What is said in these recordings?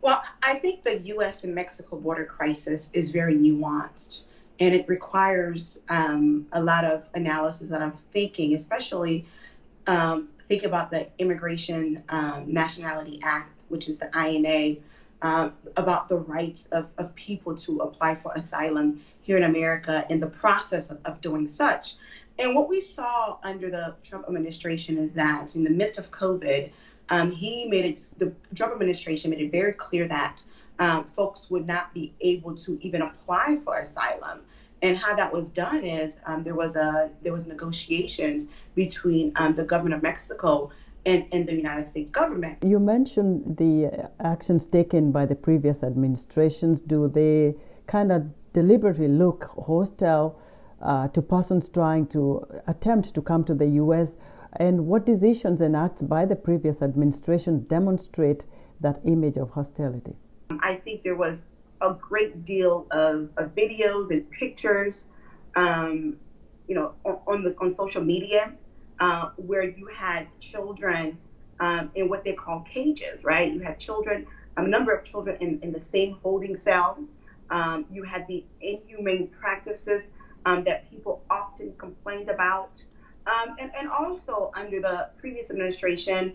Well, I think the U.S. and Mexico border crisis is very nuanced, and it requires a lot of analysis that I'm thinking, especially think about the Immigration Nationality Act, which is the INA, about the rights of people to apply for asylum here in America and the process of doing such. And what we saw under the Trump administration is that in the midst of COVID, the Trump administration made it very clear that folks would not be able to even apply for asylum. And how that was done is there was negotiations between the government of Mexico and the United States government. You mentioned the actions taken by the previous administrations. Do they kind of deliberately look hostile to persons trying to attempt to come to the U.S.? And what decisions and acts by the previous administration demonstrate that image of hostility? I think there was a great deal of videos and pictures, um, on social media, where you had children in what they call cages, right? You had children, a number of children in the same holding cell. You had the inhumane practices that people often complained about. And also under the previous administration,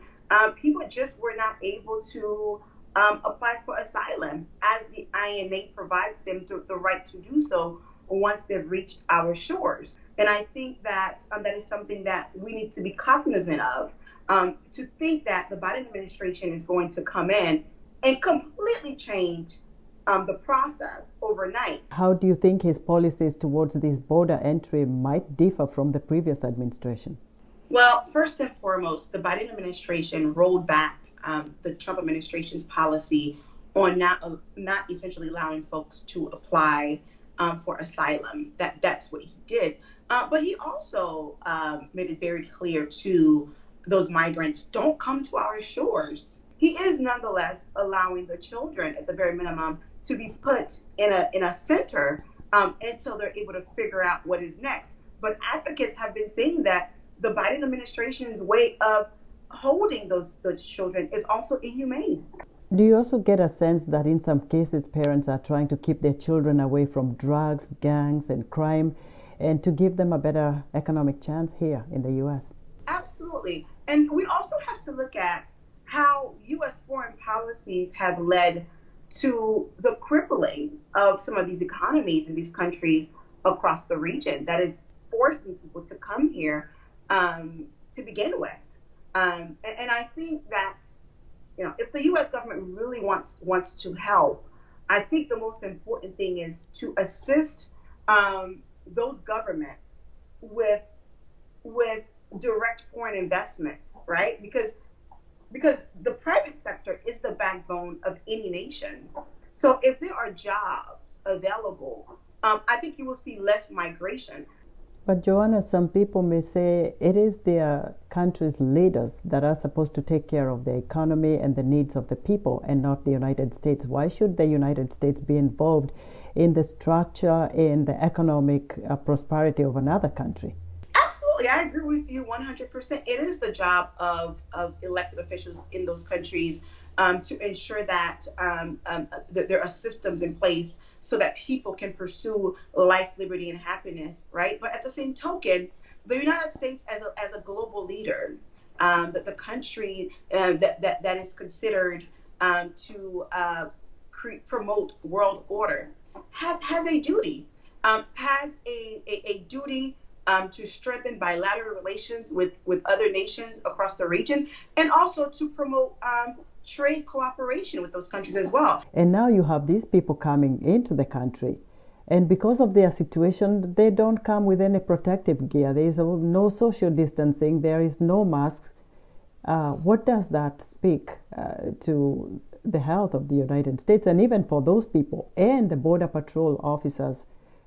people just were not able to apply for asylum as the INA provides them the right to do so once they've reached our shores. And I think that that is something that we need to be cognizant of. To think that the Biden administration is going to come in and completely change the process overnight. How do you think his policies towards this border entry might differ from the previous administration? Well, first and foremost, the Biden administration rolled back the Trump administration's policy on not essentially allowing folks to apply for asylum. That's what he did. But he also made it very clear to those migrants, don't come to our shores. He is nonetheless allowing the children, at the very minimum, to be put in a center until they're able to figure out what is next. But advocates have been saying that the Biden administration's way of holding those children is also inhumane. Do you also get a sense that in some cases parents are trying to keep their children away from drugs, gangs, and crime and to give them a better economic chance here in the U.S.? Absolutely. And we also have to look at how U.S. foreign policies have led to the crippling of some of these economies in these countries across the region that is forcing people to come here to begin with. And I think that, if the U.S. government really wants to help, I think the most important thing is to assist those governments with direct foreign investments, right? Because the private sector is the backbone of any nation. So if there are jobs available, I think you will see less migration. But Joanna, some people may say it is their country's leaders that are supposed to take care of the economy and the needs of the people and not the United States. Why should the United States be involved in the structure and the economic prosperity of another country? Absolutely, I agree with you 100%. It is the job of elected officials in those countries to ensure that there are systems in place so that people can pursue life, liberty, and happiness, right? But at the same token, the United States as a global leader, that the country that is considered to promote world order, has a duty, has a duty to strengthen bilateral relations with other nations across the region, and also to promote trade cooperation with those countries as well. And now you have these people coming into the country, and because of their situation, they don't come with any protective gear. There is no social distancing, there is no mask. What does that speak to the health of the United States, and even for those people and the Border Patrol officers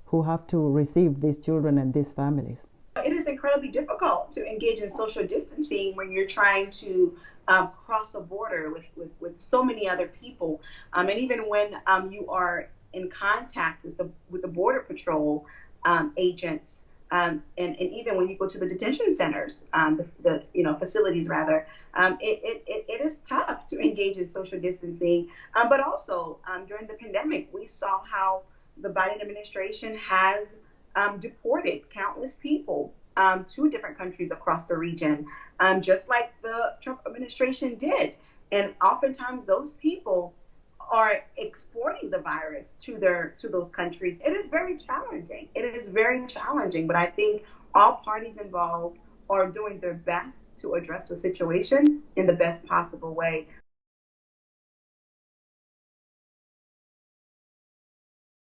who have to receive these children and these families? It is incredibly difficult to engage in social distancing when you're trying to cross a border with so many other people. And even when you are in contact with the Border Patrol agents, and even when you go to the detention centers, facilities rather, it is tough to engage in social distancing. But also during the pandemic, we saw how the Biden administration has deported countless people to different countries across the region, just like the Trump administration did. And oftentimes those people are exporting the virus to those countries. It is very challenging. It is very challenging, but I think all parties involved are doing their best to address the situation in the best possible way.